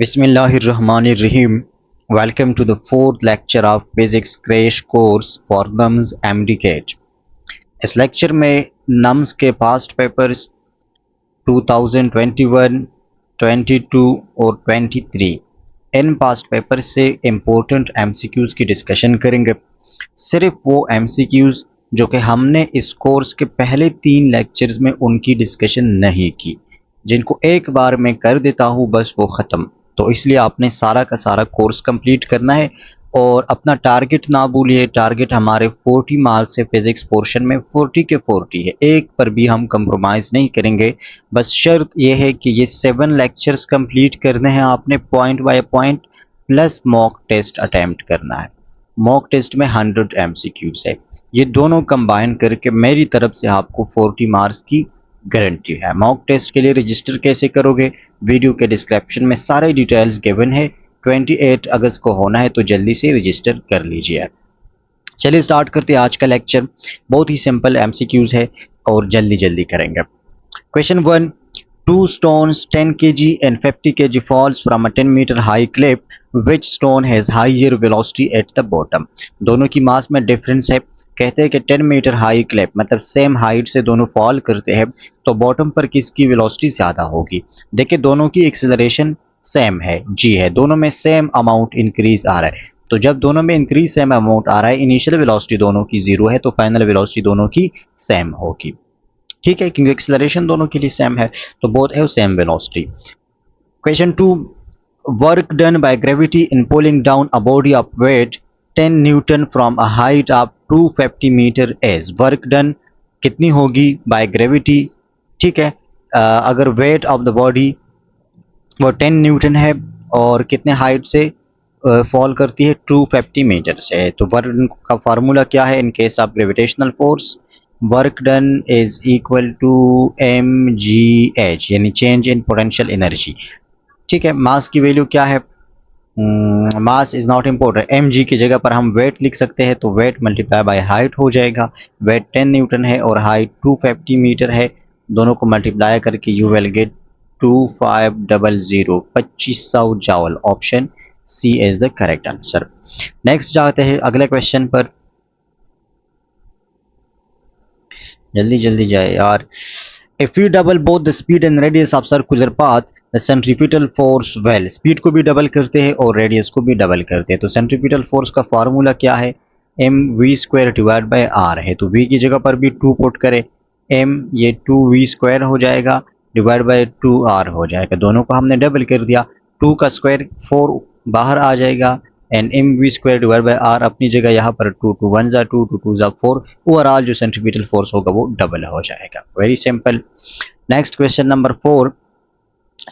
Bismillahirrahmanirrahim. Welcome to the fourth lecture of Physics Crash Course for NUMS MDCAT. इस lecture में nums के past papers 2021, 22 और 23 in past paper से important MCQs की discussion करेंगे। सिर्फ वो एमसीक्यूज़ जो कि हमने इस कोर्स के पहले 3 लेक्चर्स में उनकी डिस्कशन नहीं की, जिनको एक बार मैं कर देता हूँ बस वो ख़त्म। तो इसलिए आपने सारा का सारा कोर्स कंप्लीट करना है और अपना टारगेट ना भूलिए। टारगेट हमारे 40 मार्क्स है, फिज़िक्स पोर्शन में 40 के 40 है, एक पर भी हम कंप्रोमाइज़ नहीं करेंगे। बस शर्त यह है कि ये 7 लेक्चर्स कंप्लीट करने हैं आपने point by point, plus mock test attempt करना है। मॉक टेस्ट में 100 MCQs है। ये दोनों कंबाइन करके मेरी तरफ से आपको 40 मार्क्स की गारंटी है। मॉक टेस्ट के लिए रजिस्टर कैसे करोगे, वीडियो के डिस्क्रिप्शन में सारे डिटेल्स गिवन है। 28 अगस्त को होना है, तो जल्दी से रजिस्टर कर लीजिए। चलिए स्टार्ट करते हैं आज का लेक्चर। बहुत ही सिंपल MCQs है और जल्दी जल्दी करेंगे। Question 1, 2 stones 10 kg and 50 kg falls from a 10 meter high cliff. Which stone has higher velocity at the bottom? दोनों की मास में डिफरेंस है। कहते हैं कि 10 मीटर हाई क्लिप मतलब सेम हाइट से दोनों फॉल करते हैं, तो बॉटम पर किसकी वेलोसिटी ज़्यादा होगी। देखिए दोनों की एक्सेलरेशन सेम है, जी है, दोनों में सेम अमाउंट इंक्रीज आ रहा है। तो जब दोनों में इंक्रीज सेम अमाउंट आ रहा है, इनिशियल वेलोसिटी दोनों की 0 है, तो फाइनल वेलोसिटी दोनों की सेम होगी। ठीक है, क्योंकि एक्सेलरेशन दोनों के लिए सेम है, तो बोथ है same velocity. Question 2, work done by gravity in pulling down a body of weight 10 newton from a height of 250 metre is. Work done कितनी होगी बाय ग्रेविटी। ठीक है, अगर वेट ऑफ द बॉडी वो 10 Newton है और कितने हाइट से फॉल करती है, 250 मीटर से। तो वर्क का फार्मूला क्या है in case of gravitational force? Work done is equal to mgh, यानी चेंज इन पोटेंशियल एनर्जी। ठीक है, मास की वैल्यू क्या है? Mass is not important, mg की जगह पर हम वेट लिख सकते हैं, तो वेट मल्टीप्लाई बाय हाइट हो जाएगा। वेट 10 न्यूटन है और हाइट 250 मीटर है, दोनों को मल्टीप्लाई करके you will get 2500 2500 joule. Option C is the correct answer. Next जाते हैं अगले क्वेश्चन पर, जल्दी जल्दी जाए यार। If we double both the speed and radius of circular path, the centripetal force will, speed को भी डबल करते हैं और रेडियस को भी डबल करते हैं। तो सेंट्रीपिटल फोर्स का फार्मूला क्या है? mv² डिवाइड बाय r है, तो v की जगह पर भी 2 पुट करें, m ये 2v² हो जाएगा डिवाइड बाय 2r हो जाएगा। दोनों को हमने डबल कर दिया, 2 का स्क्वायर 4 बाहर आ जाएगा and mv² divide by r अपनी जगह यहाँ पर 2 2 1 जा 2 2 2 जा 4। ओवरऑल जो सेंट्रीपिटल फोर्स होगा वो डबल हो जाएगा। Very simple. Next question number 4,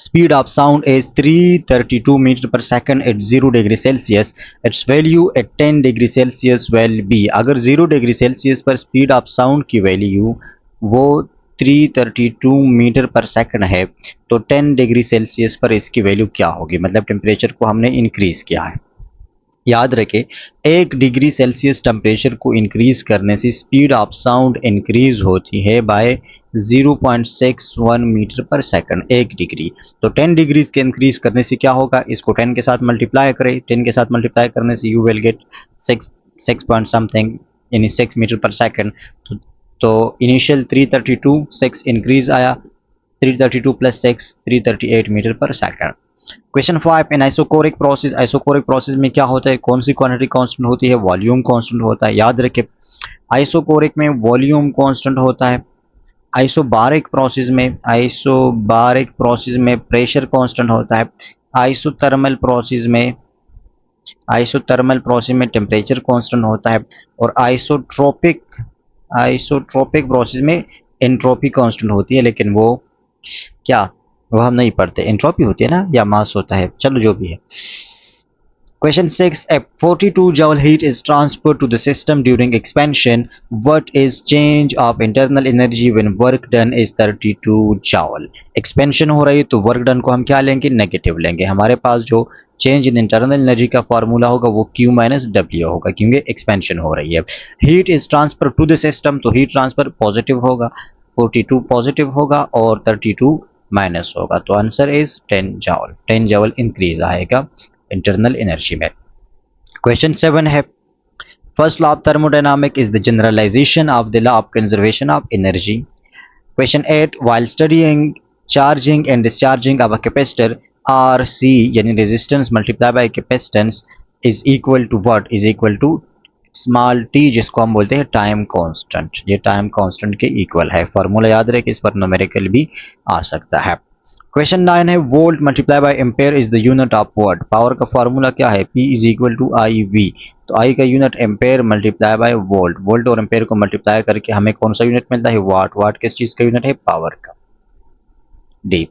speed of sound is 332 meter per second at 0 degree Celsius. Its value at 10 degree Celsius will be। अगर 0 डिग्री सेल्सियस पर स्पीड ऑफ साउंड की value वो 332 metre per second है, तो 10 degree Celsius पर इसकी value क्या होगी? मतलब टेम्परेचर को हमने इंक्रीज किया है। याद रखें, 1 डिग्री सेल्सियस टेम्परेचर को इंक्रीज करने से स्पीड ऑफ साउंड इंक्रीज होती है bye 0.61 metre per second, 1 degree. तो 10 डिग्री के इंक्रीज करने से क्या होगा? इसको 10 के साथ मल्टीप्लाई करें, 10 के साथ मल्टीप्लाई करने से you will gate 6 point something, यानी 6 मीटर पर सेकंड। तो इनिशियल 332, 6 इंक्रीज आया, 332 plus 6 338 metre per second. Question 5, in isochoric process, isochoric process में क्या होता है? कौन सी क्वांटिटी कांस्टेंट होती है? वॉल्यूम कांस्टेंट होता है। याद रखें, आइसोकोरिक में वॉल्यूम कांस्टेंट होता है। आइसोबारिक प्रोसेस में प्रेशर कांस्टेंट होता है। आइसोथर्मल प्रोसेस में टेम्परेचर कांस्टेंट होता है। और आइसोट्रोपिक प्रोसेस में एंट्रोपी कांस्टेंट होती है, लेकिन वो क्या, वो हम नहीं पढ़ते। एंट्रोपी होती है ना, या मास होता है, चलो जो भी है। Question 6, a 42 joule heat is transferred to the system during expansion. What is change of internal energy when work done is 32 joule? Expansion हो रही है तो वर्क डन को हम क्या लेंगे? नेगेटिव लेंगे। हमारे पास जो चेंज इन इंटरनल एनर्जी का फॉर्मूला होगा वो Q माइनस W होगा, क्योंकि एक्सपेंशन हो रही है। Heat is transfer to the system, तो हीट ट्रांसफर पॉजिटिव होगा, 42 पॉजिटिव होगा और 32 माइनस होगा, तो answer is 10 joule. 10 joule increase आएगा इंटरनल एनर्जी में। क्वेश्चन 7 है, first law of thermodynamic is the generalization of the law of conservation of energy. Question 8, while studying charging and discharging of a capacitor RC यानी resistance multiplied by capacitance is equal to what? Is equal to small t जिसको हम बोलते हैं time constant. ये time constant के equal है। Formula याद रहे कि इस पर न्यूमेरिकल भी आ सकता है। क्वेश्चन 9 है, volt multiply by ampere is the unit of watt. Power का फॉर्मूला क्या है? P is equal to I V. तो आई का unit ampere multiply by volt. Volt और एम्पेयर को मल्टीप्लाई करके हमें कौन सा यूनिट मिलता है? वाट। वाट किस चीज का यूनिट है? पावर का। डी।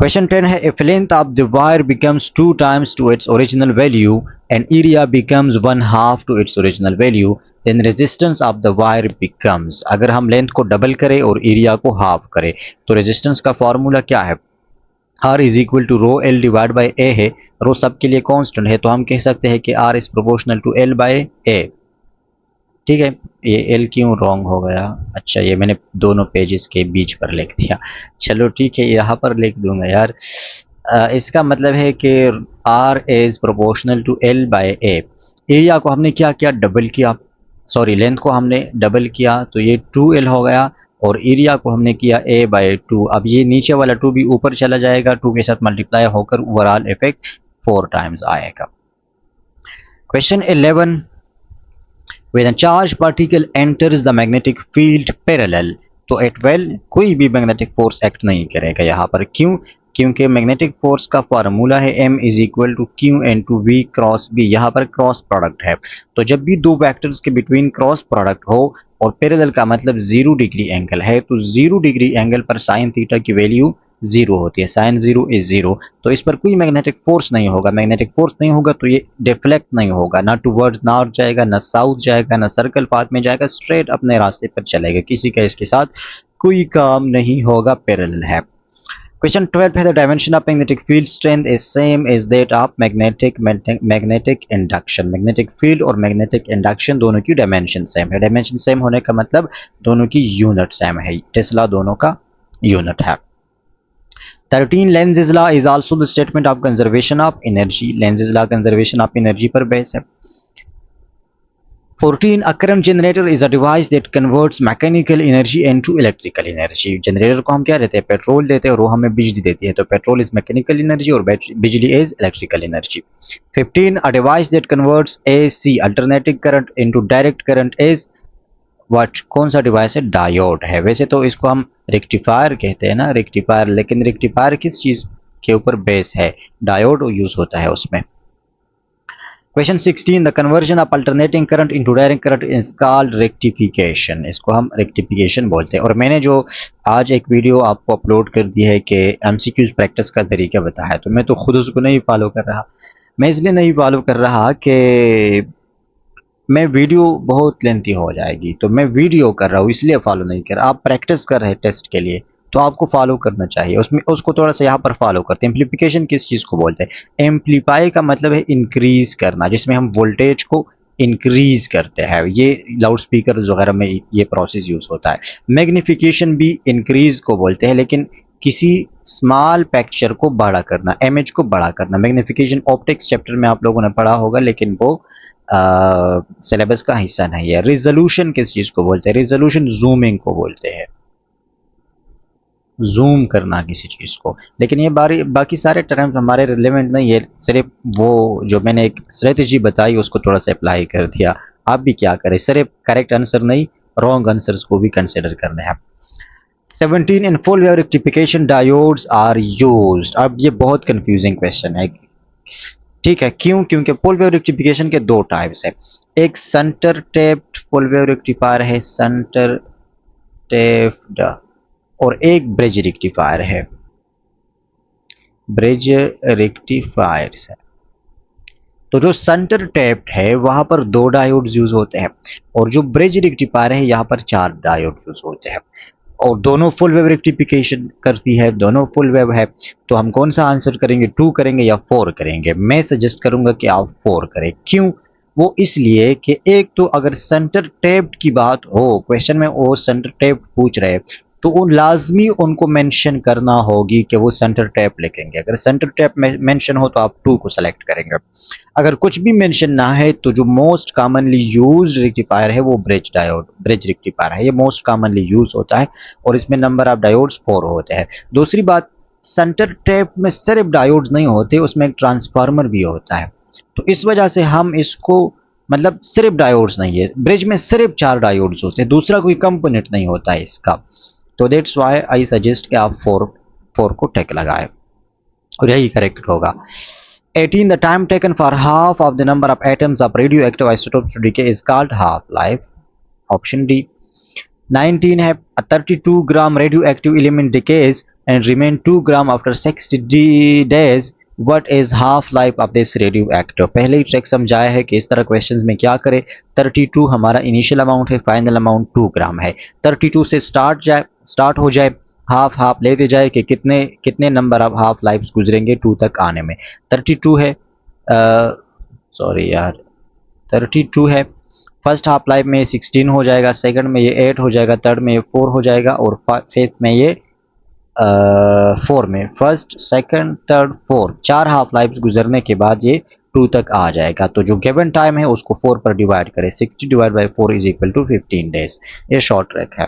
Question 10 है, if length of the wire becomes 2 times to its original value and area becomes 1/2 to its original value, then resistance of the wire becomes। अगर हम लेंथ को डबल करें और एरिया को half करें तो रेजिस्टेंस का फॉर्मूला क्या है? R is equal to rho L divide by A है। रो सबके लिए कांस्टेंट है तो हम कह सकते हैं कि R is proportional to L by A. ठीक है, ये एल क्यों रॉन्ग हो गया? अच्छा, ये मैंने दोनों पेजेस के बीच पर लिख दिया। चलो ठीक है, यहाँ पर लिख दूंगा यार। इसका मतलब है कि R is proportional to L by A. Area को हमने क्या किया? डबल किया। सॉरी, लेंथ को हमने डबल किया तो ये 2L हो गया, और एरिया को हमने किया A बाई 2। अब ये नीचे वाला 2 भी ऊपर चला जाएगा, 2 के साथ मल्टीप्लाई होकर ओवरऑल इफेक्ट 4 टाइम्स आएगा। Question 11, when a charged particle enters the magnetic field parallel, तो एट वेल कोई भी मैग्नेटिक फोर्स एक्ट नहीं करेगा यहाँ पर। क्यों? क्योंकि मैग्नेटिक फोर्स का फॉर्मूला है m is equal to q into v cross B. यहाँ पर क्रॉस प्रोडक्ट है, तो जब भी दो वेक्टर्स के बिटवीन क्रॉस प्रोडक्ट हो और पैरेलल का मतलब 0 डिग्री एंगल है, तो 0 डिग्री एंगल पर साइन थीटा की वैल्यू 0 होती है। साइन 0 इज 0, तो इस पर कोई मैग्नेटिक फोर्स नहीं होगा। मैग्नेटिक फोर्स नहीं होगा तो ये डिफ्लेक्ट नहीं होगा, ना टूवर्ड्स नॉर्थ जाएगा, ना साउथ जाएगा, ना सर्कल पाथ में जाएगा, स्ट्रेट अपने रास्ते पर चलेगा। किसी का इसके साथ कोई काम नहीं होगा, पैरेलल है। क्वेश्चन 12 है, the dimension of magnetic field strength is same is that of magnetic induction. Magnetic field और मैग्नेटिक इंडक्शन दोनों की डायमेंशन सेम है। डायमेंशन सेम होने का मतलब दोनों की यूनिट सेम है। टेस्ला दोनों का यूनिट है। 13, Lenz's law is also the statement of conservation of energy। Lenz's law conservation of energy पर बेस है। 14, a current generator is a device that converts mechanical energy into electrical energy। Generator को हम क्या देते हैं? Petrol देते हैं, और वो हमें बिजली देती है। तो पेट्रोल इज मैकेनिकल एनर्जी और बिजली is electrical energy. 15, a device that converts AC alternating current into direct current is what? कौन सा डिवाइस है? डायोड है। वैसे तो इसको हम रेक्टिफायर कहते हैं ना, रेक्टिफायर, लेकिन रेक्टिफायर किस चीज के ऊपर बेस है? डायोड यूज होता है उसमें। Question 16, the conversion of alternating current into direct current is called rectification. इसको हम रेक्टिफिकेशन बोलते हैं। और मैंने जो आज एक वीडियो आपको अपलोड कर दी है कि एमसीक्यूज प्रैक्टिस का तरीका बताया है, तो मैं तो खुद उसको नहीं फॉलो कर रहा। मैं इसलिए नहीं फॉलो कर रहा कि मैं वीडियो बहुत लेंथी हो जाएगी, तो मैं वीडियो कर रहा हूँ इसलिए फॉलो नहीं कर रहा। आप प्रैक्टिस कर रहे हैं टेस्ट के लिए, तो आपको फॉलो करना चाहिए। उसमें उसको थोड़ा सा यहाँ पर फॉलो करते हैं। एम्प्लीफिकेशन किस चीज़ को बोलते हैं? एम्प्लीफाई का मतलब है इंक्रीज करना, जिसमें हम वोल्टेज को इंक्रीज करते हैं। ये लाउड स्पीकर वगैरह में ये प्रोसेस यूज होता है। मैग्निफिकेशन भी इंक्रीज को बोलते हैं, लेकिन किसी स्मॉल पिक्चर को बड़ा करना, इमेज को बड़ा करना। मैग्निफिकेशन ऑप्टिक्स चैप्टर में आप लोगों ने पढ़ा होगा, लेकिन वो सिलेबस का हिस्सा नहीं है। रिजोल्यूशन किस चीज को बोलते हैं? रिजोल्यूशन जूमिंग को बोलते हैं, जूम करना किसी चीज को। लेकिन ये बाकी सारे टर्म्स हमारे रिलेवेंट नहीं है, सिर्फ वो जो मैंने एक स्ट्रेटेजी बताई उसको थोड़ा सा अप्लाई कर दिया। आप भी क्या करें, सिर्फ करेक्ट आंसर नहीं, रॉन्ग आंसर्स को भी कंसिडर करने हैं। 17, in full wave rectification diodes are used. अब ये बहुत कंफ्यूजिंग क्वेश्चन है, ठीक है। क्यों? क्योंकि फुल वेव रेक्टिफिकेशन के दो टाइप्स है। एक centre taped full wave rectifier है, सेंटर टेप्ड, और एक ब्रिज रेक्टिफायर है, ब्रिज रेक्टिफायर है। तो जो सेंटर टेप्ड है वहां पर 2 डायोड यूज होते हैं, और जो ब्रिज रेक्टिफायर है यहाँ पर 4 डायोड यूज होते हैं, और दोनों फुल वेव रेक्टिफिकेशन करती है, दोनों फुल वेव है। तो हम कौन सा आंसर करेंगे? 2 करेंगे या 4 करेंगे? मैं सजेस्ट करूंगा कि आप 4 करें। क्यों? वो इसलिए कि एक तो अगर सेंटर टेप्ड की बात हो, क्वेश्चन में वो सेंटर टेप्ड पूछ रहे, तो वो लाजमी उनको मेंशन करना होगी कि वो सेंटर टैप लिखेंगे। अगर सेंटर टैप मेंशन हो तो आप 2 को सेलेक्ट करेंगे। अगर कुछ भी मेंशन ना है तो जो मोस्ट कॉमनली यूज्ड रेक्टिफायर है वो ब्रिज रेक्टिफायर है। ये मोस्ट कॉमनली यूज होता है और इसमें नंबर ऑफ डायोड्स 4 होते हैं। दूसरी बात, सेंटर टैप में सिर्फ डायोड्स नहीं होते, उसमें एक ट्रांसफार्मर भी होता है। तो इस वजह से हम इसको, मतलब सिर्फ डायोड्स नहीं है, ब्रिज में सिर्फ 4 डायोड्स होते हैं, दूसरा कोई कंपोनेंट नहीं होता है इसका। तो दैट्स व्हाई आई सजेस्ट कि आप 4 को टिक लगाएं और यही करेक्ट होगा। 18 the time taken for half of the number of atoms of radioactive isotopes to decay is called half life, option D। 19 है, a 32 gram radioactive element decays and remain 2 gram after 60 days, what is half life of this radioactive। पहले ही trick समझाया है कि इस तरह questions में क्या करें। 32 हमारा इनिशियल अमाउंट है, फाइनल अमाउंट 2 ग्राम है। 32 से स्टार्ट हो जाए, हाफ हाफ लेते जाए कि कितने कितने नंबर ऑफ हाफ लाइफ्स गुजरेंगे 2 तक आने में। 32 है, सॉरी यार, 32 है, फर्स्ट हाफ लाइफ में 16 हो जाएगा, सेकंड में ये 8 हो जाएगा, थर्ड में ये 4 हो जाएगा और फिफ्थ में ये 4 में, first second third 4, 4 half lifes गुजरने के बाद ये 2 तक आ जाएगा। तो जो गिवन टाइम है उसको 4 पर डिवाइड करें, 60 divide by 4 is equal to 15 days. ये शॉर्ट ट्रिक है।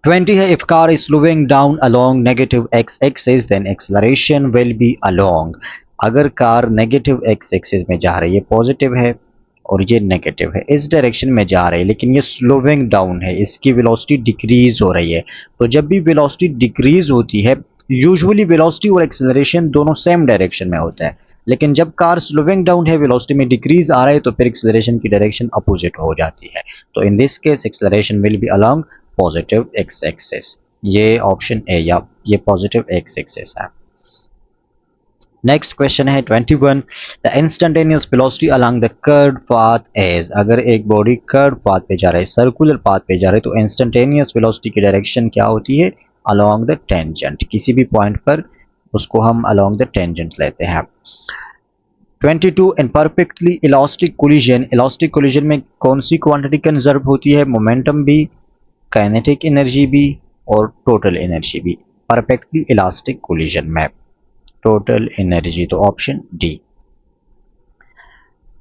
20 है, if car is slowing down along negative x axis then acceleration will be along। अगर कार नेगेटिव x एक्सिस में जा रही है, पॉजिटिव है और ये नेगेटिव है, इस डायरेक्शन में जा रही है, लेकिन ये स्लोइंग डाउन है, इसकी वेलोसिटी डिक्रीज हो रही है। तो जब भी वेलोसिटी डिक्रीज होती है, यूजुअली वेलोसिटी और एक्सेलरेशन दोनों सेम डायरेक्शन में होता है, लेकिन जब कार स्लोइंग डाउन है, वेलोसिटी में डिक्रीज आ रहा है, तो फिर एक्सेलरेशन की डायरेक्शन अपोजिट हो जाती है। तो in this case acceleration will be along positive x axis. ये ऑप्शन ए या ये पॉजिटिव एक्स एक्सिस है। नेक्स्ट क्वेश्चन है 21, the instantaneous velocity along the curved path is. अगर एक बॉडी कर्व्ड पाथ पे जा रहा है, सर्कुलर पाथ पे जा रहा है, तो इंस्टेंटेनियस वेलोसिटी की डायरेक्शन क्या होती है? Along the tangent. किसी भी पॉइंट पर उसको हम अलोंग द टेंजेंट लेते हैं। 22, in perfectly elastic collision. Elastic collision में कौन सी क्वांटिटी कंजर्व होती है? मोमेंटम भी, काइनेटिक एनर्जी भी और टोटल एनर्जी भी। परफेक्टली इलास्टिक कोलिजन में टोटल एनर्जी, तो option D.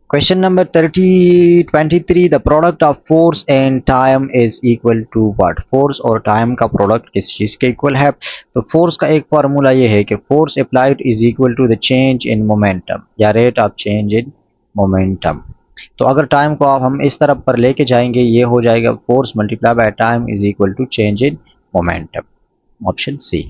Question number 23, the product of force and time is equal to what. Force और टाइम का प्रोडक्ट किस चीज के इक्वल है? तो फोर्स का एक फार्मूला ये है कि force applied is equal to the change in momentum या rate of change in momentum. तो अगर टाइम को आप हम इस तरफ पर लेके जाएंगे, ये हो जाएगा force multiply by time is equal to change in momentum, option C.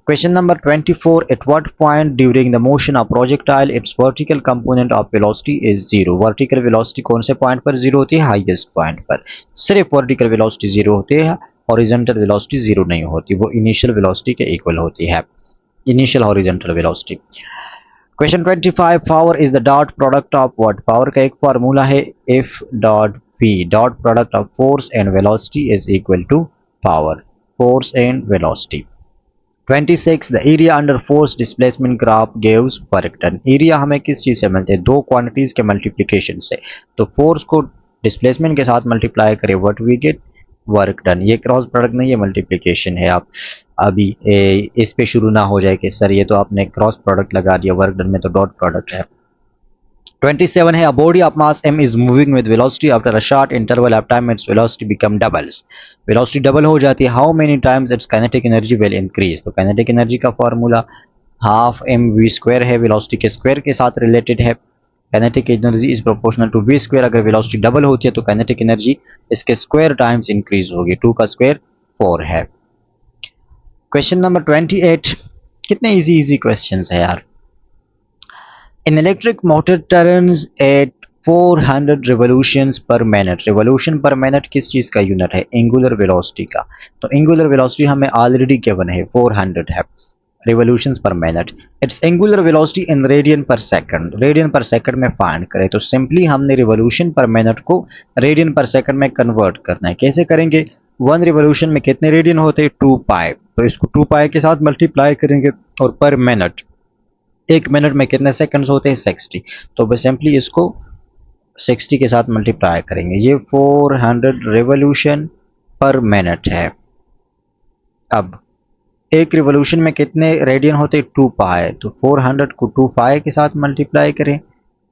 Question number 24, at what point during the motion of projectile its vertical component of velocity is 0। vertical velocity कौन से पॉइंट पर 0 होती है? Highest point पर। सिर्फ vertical velocity 0 होती है, horizontal velocity 0 नहीं होती, वो initial velocity के इक्वल होती है, initial horizontal velocity। Question 25, power is the dot product of what। power का एक फार्मूला है F dot V, dot product of force and velocity is equal to power, force and velocity। 26, the area under force displacement graph gives work done. Area हमें किस चीज़ से मिलते हैं? दो quantities के मल्टीप्लिकेशन से। तो फोर्स को डिस्प्लेसमेंट के साथ मल्टीप्लाई करें, what we get? Work done. ये क्रॉस प्रोडक्ट नहीं है, मल्टीप्लिकेशन है। आप अभी इस पे शुरू ना हो जाए कि सर ये तो आपने क्रॉस प्रोडक्ट लगा दिया, वर्क डन में तो डॉट प्रोडक्ट है। 27 है, a body of mass m is moving with velocity after a short interval of time its velocity become doubles। velocity double हो जाती है, how many times its kinetic energy will increase। तो kinetic energy का formula half M V square है, velocity के square के साथ related है। kinetic energy is proportional to v square. अगर वेलोसिटी डबल होती है तो kinetic energy इसके स्क्वायर टाइम्स इंक्रीज होगी, 2 का स्क्वायर 4 है। क्वेश्चन नंबर 28, कितने इजी क्वेश्चंस है यार। An electric motor turns at 400 revolutions per minute। revolution per minute किस चीज़ का यूनिट है? एंगुलर वेलोसिटी का। तो एंगुलर वेलोसिटी हमें ऑलरेडी गिवन है, 400 है revolutions per minute। It's angular velocity in radian per second, radian per second में find करें। तो सिंपली हमने रिवोल्यूशन पर मिनट को रेडियन पर सेकंड में कन्वर्ट करना है। कैसे करेंगे? 1 रिवोल्यूशन में कितने रेडियन होते हैं? 2 पाई। तो इसको 2 पाई के साथ मल्टीप्लाई करेंगे और पर मिनट, एक मिनट में कितने सेकंड्स होते हैं? 60। तो बस सिंपली इसको 60 के साथ मल्टीप्लाई करेंगे। ये 400 रिवोल्यूशन पर मिनट है। अब एक रिवोल्यूशन में कितने रेडियन होते? 2 पाई। तो 400 को 2 पाई के साथ मल्टीप्लाई करें,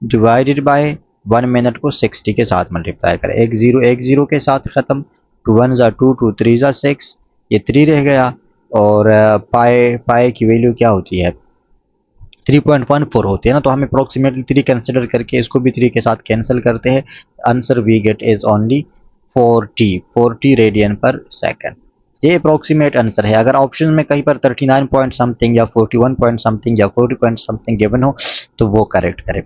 डिवाइडेड बाय 1 मिनट को 60 के साथ मल्टीप्लाई करें। एक जीरो के साथ ख़त्म। 2 1 ज़ा 2, 2 3 ज़ा 6, ये 3 रह गया। और पाई पाई की वैल्यू क्या होती है? 3.14 होती है ना, तो हम अप्रोक्सीमेटली 3 कंसिडर करके इसको भी 3 के साथ कैंसिल करते हैं। Answer we get is only 40 radian per second. ये अप्रोक्सीमेट आंसर है। अगर ऑप्शन में कहीं पर 39 पॉइंट समथिंग या 41 पॉइंट समथिंग या 40 पॉइंट समथिंग गिवन हो तो वो करेक्ट करें।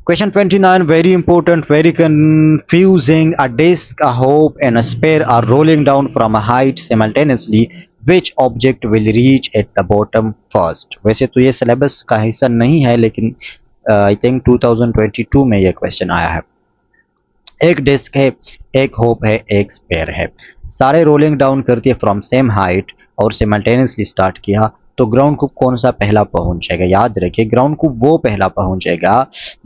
Question 29, very important, very confusing. A disk, a hoop, and a sphere are rolling down from a height simultaneously. Which object will reach at the bottom first? वैसे तो ये syllabus का हिस्सा नहीं है, लेकिन आई थिंक 2022 में ये क्वेश्चन आया है। एक डिस्क है, एक होप है, एक स्पेयर है, सारे रोलिंग डाउन करती है फ्रॉम सेम हाइट और सिमल्टेनियसली स्टार्ट किया, तो ग्राउंड को कौन सा पहला पहुंचेगा? याद रखिए, ग्राउंड को वो पहला पहुंचेगा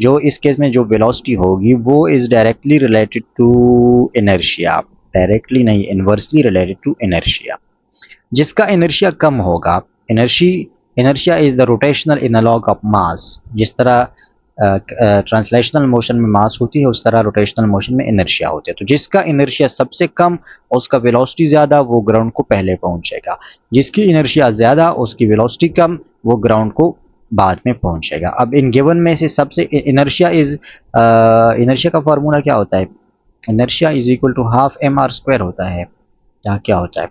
जो इस केस में जो वेलोसिटी होगी वो is directly related to inertia. Directly नहीं, इनवर्सली रिलेटेड टू इनर्शिया। जिसका इनर्शिया कम होगा, inertia is the rotational analog of mass. जिस तरह ट्रांसलेशनल मोशन में मास होती है, उस तरह रोटेशनल मोशन में इनर्शिया होती है। तो जिसका इनर्शिया सबसे कम और उसका वेलोसिटी ज़्यादा, वो ग्राउंड को पहले पहुंचेगा। जिसकी इनर्शिया ज़्यादा, उसकी वेलोसिटी कम, वो ग्राउंड को बाद में पहुंचेगा। अब इन गिवन में से सबसे इनर्शिया का फार्मूला क्या होता है? Inertia is equal to half M R square होता है। यहाँ क्या होता है?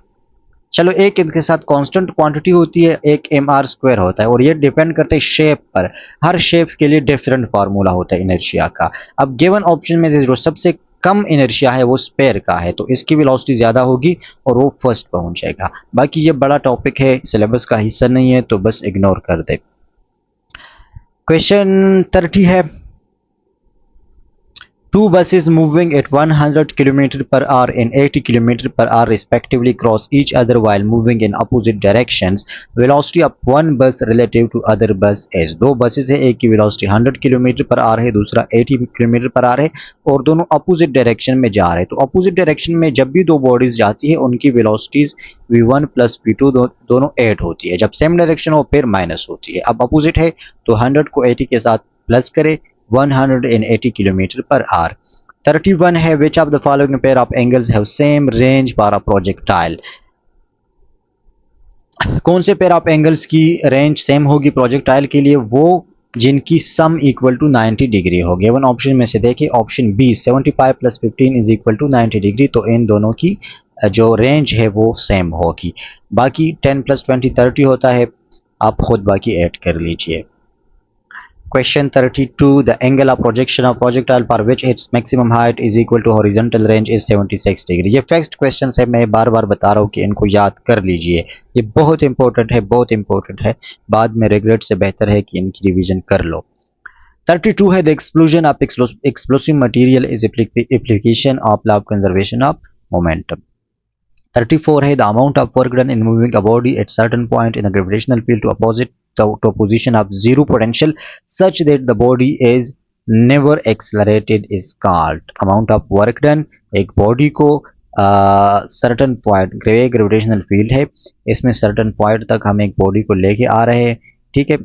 चलो, एक इनके साथ कांस्टेंट क्वांटिटी होती है, एक एम आर स्क्वायर होता है, और ये डिपेंड करते हैं शेप पर। हर शेप के लिए डिफरेंट फार्मूला होता है इनर्शिया का। अब गिवन ऑप्शन में जो सबसे कम इनर्शिया है वो स्पेयर का है, तो इसकी वेलोसिटी ज़्यादा होगी और वो फर्स्ट पहुंचेगा। बाकी ये बड़ा टॉपिक है, सिलेबस का हिस्सा नहीं है, तो बस इग्नोर कर दे। क्वेश्चन 30 है, two buses moving at 100 km per hour and 80 km per hour respectively cross each other while moving in opposite directions. Velocity of one bus relative to other bus is। दो buses है, एक की velocity 100 kilometre पर are है, दूसरा 80 kilometre पर are है, और दोनों अपोजिट डायरेक्शन में जा रहे हैं। तो अपोजिट डायरेक्शन में जब भी दो बॉडीज जाती है उनकी वेलोसिटीज v1 प्लस v2 दोनों ऐड होती है। जब सेम डायरेक्शन हो फिर माइनस होती है। अब अपोजिट है तो 100 को 80 के साथ प्लस करे, 180 किलोमीटर पर आवर। 31 है, which of the following pair of angles have same range for a projectile. कौन से पेयर ऑफ एंगल्स की रेंज सेम होगी प्रोजेक्टाइल के लिए? वो जिनकी सम इक्वल टू 90 डिग्री हो। गिवन ऑप्शन में से देखिए, option B 75 plus 15 is equal to 90 degree, तो इन दोनों की जो रेंज है वो सेम होगी। बाकी 10 प्लस 20 30 होता है, आप खुद बाकी ऐड कर लीजिए। Question 32, the angle of projection of projectile for which its maximum height is equal to horizontal range is 76 degree. ये फैक्ट क्वेश्चन है, मैं बार बार बता रहा हूँ कि इनको याद कर लीजिए, ये बहुत इंपॉर्टेंट है, बहुत इंपॉर्टेंट है। बाद में रिग्रेट से बेहतर है कि इनकी रिवीजन कर लो। 32 है, the explosion of explosive material is application of law of conservation of momentum। 34 है, the amount of work done in moving a body at certain point in a gravitational field to a position of zero potential such that the body is never accelerated is called। amount of work done, एक body को certain point, gravitational field है, इसमें certain point तक हम एक body को लेके आ रहे हैं, ठीक है,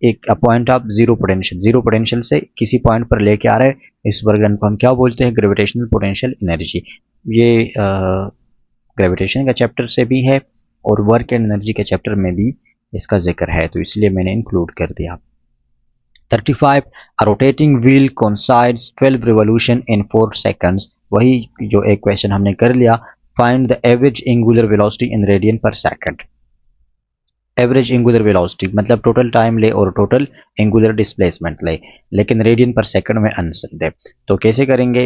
एक पॉइंट ऑफ जीरो पोटेंशियल से किसी पॉइंट पर लेके आ रहे हैं, इस वर्क डन को हम क्या बोलते हैं? Gravitational potential energy. ये ग्रेविटेशन का चैप्टर से भी है और वर्क एंड एनर्जी के चैप्टर में भी इसका जिक्र है, तो इसलिए मैंने इंक्लूड कर दिया। 35, a rotating wheel coincides 12 revolution in 4 seconds। वही जो एक क्वेश्चन हमने कर लिया, find the average angular velocity in radian per second। Average angular velocity मतलब टोटल टाइम ले और टोटल एंगुलर डिस्प्लेसमेंट ले, लेकिन रेडियन पर सेकंड में आंसर दे। तो कैसे करेंगे?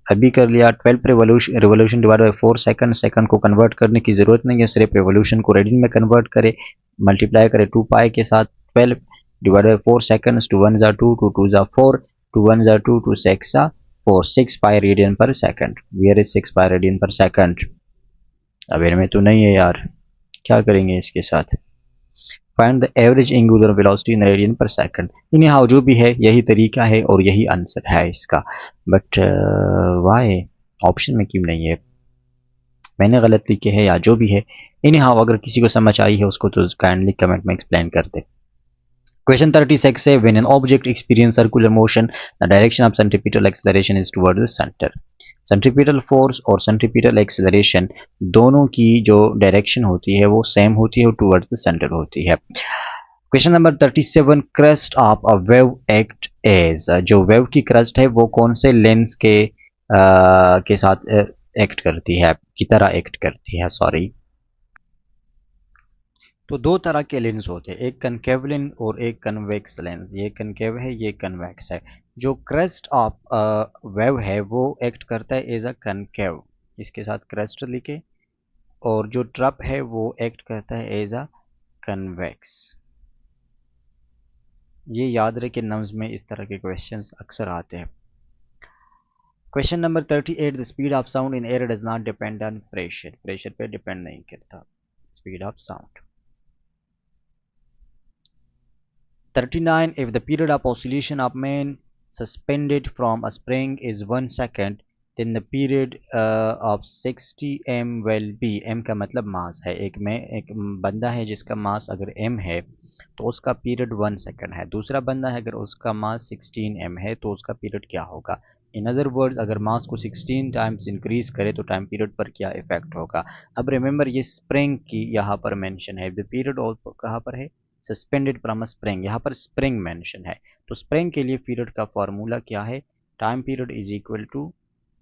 अभी कर लिया, 12 revolution divide by 4 second. Second को कन्वर्ट करने की ज़रूरत नहीं है, सिर्फ रिवोल्यूशन को रेडियन में कन्वर्ट करे, मल्टीप्लाई करे 2 पाई के साथ। 12 डिवाइड बाय 4 सेकंड्स, 2 1 ज़ा 2, 2 2 ज़ा 4, 2 1 ज़ा 2, 2 6 ज़ा 4, 6 pi radian per second. Where is 6 pi radian per second? अब इनमें तो नहीं है यार, क्या करेंगे इसके साथ? Find the average angular velocity in radian per second. In how जो भी है यही तरीका है और यही आंसर है इसका, बट वाई ऑप्शन में क्यों नहीं है? मैंने गलत लिखे है या जो भी है। इन हाउ अगर किसी को समझ आई है उसको तो काइंडली कमेंट में एक्सप्लेन कर दे। Question 36 है when an object experience circular motion, the direction of centripetal acceleration is towards the center. Centripetal force और centripetal acceleration दोनों की जो डायरेक्शन होती है वो सेम होती है और टुवर्ड्स द सेंटर होती है। Question number 37 crest of a wave act as, जो वेव की क्रस्ट है वो कौन से लेंस के साथ एक्ट करती है, की तरह एक्ट करती है, सॉरी। तो दो तरह के लेंस होते हैं, एक कनकेव लेंस और एक कन्वेक्स लेंस। ये कनकेव है, ये कन्वेक्स है। जो क्रेस्ट ऑफ वेव है वो एक्ट करता है एज अ कनकेव, इसके साथ क्रेस्ट लिखे, और जो ट्रप है वो एक्ट करता है एज अ कन्वेक्स। ये याद रखे, नम्स में इस तरह के क्वेश्चंस अक्सर आते हैं। Question number 38 the speed of sound in air does not depend on pressure, pressure पे डिपेंड नहीं करता speed of sound. 39 if the period of oscillation of main suspended from a spring is 1 second then the period of 60 m will be, m का मतलब मास है, एक बंदा है जिसका मास अगर m है तो उसका पीरियड 1 सेकंड है। दूसरा बंदा है अगर उसका मास 16 m है तो उसका पीरियड क्या होगा। इन अदर वर्ड्स अगर मास को 16 टाइम्स इंक्रीज करे तो टाइम पीरियड पर क्या इफेक्ट होगा। अब रिमेंबर ये स्प्रिंग की यहाँ पर मेंशन है, द पीरियड ऑल्सो कहाँ पर है, सस्पेंडेड फ्रॉम अ स्प्रिंग, यहाँ पर स्प्रिंग मेंशन है। तो स्प्रिंग के लिए पीरियड का फॉर्मूला क्या है, time period is equal to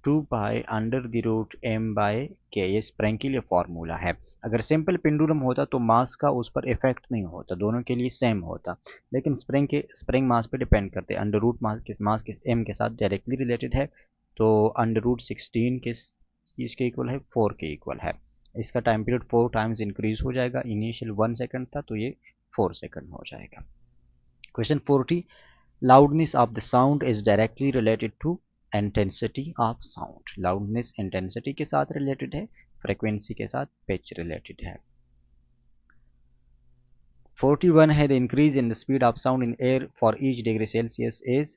2 pi under the root m/k, ये स्प्रिंग के लिए फॉर्मूला है। अगर सिंपल पेंडुलम होता तो मास का उस पर इफेक्ट नहीं होता, दोनों के लिए सेम होता, लेकिन स्प्रिंग मास पे डिपेंड करते हैं। अंडर रूट मास किस m के साथ डायरेक्टली रिलेटेड है, तो अंडर रूट 16 इसके इक्वल है 4 के इक्वल है। इसका टाइम पीरियड 4 टाइम्स इंक्रीज हो जाएगा, इनिशियल 1 सेकंड था तो ये 4 सेकंड हो जाएगा। Question 40 loudness of the sound is directly related to intensity of sound, loudness intensity के साथ रिलेटेड है, frequency के साथ pitch रिलेटेड है। 41 है the increase in the speed of sound in air for each degree Celsius is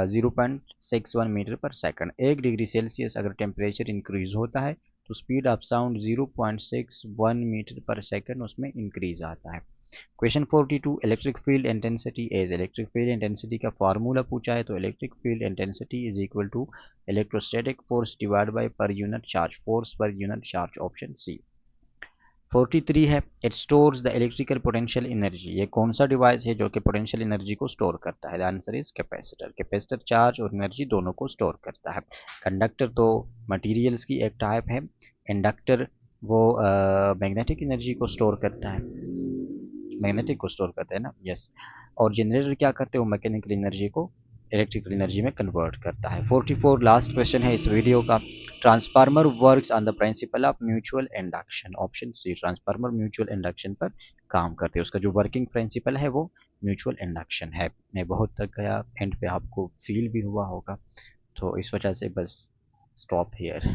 0.61 metre per second. 1 degree Celsius अगर temperature increase होता है तो speed of sound 0.61 metre per second उसमें इंक्रीज आता है। Question 42 electric field intensity is, electric field intensity का formula पूछा है तो electric field intensity is equal to electrostatic force divide by per unit charge, force per unit charge, option C. 43 है it stores the electrical potential energy, ये कौन सा device है जो कि पोटेंशियल एनर्जी को स्टोर करता है, the answer is capacitor. Capacitor charge और एनर्जी दोनों को स्टोर करता है। कंडक्टर तो मटेरियल्स की एक टाइप है, इंडक्टर वो मैग्नेटिक एनर्जी को स्टोर करता है, मैग्नेटिक को स्टोर करते हैं ना, यस। और जनरेटर क्या करते हैं, वो मैकेनिकल एनर्जी को इलेक्ट्रिकल एनर्जी में कन्वर्ट करता है। 44 लास्ट क्वेश्चन है इस वीडियो का, transformer works on the principle of mutual induction, option C. Transformer mutual induction पर काम करते हैं, उसका जो वर्किंग प्रिंसिपल है वो म्यूचुअल इंडक्शन है। मैं बहुत तक गया, एंड पे आपको फील भी हुआ होगा, तो इस वजह से बस स्टॉप हियर।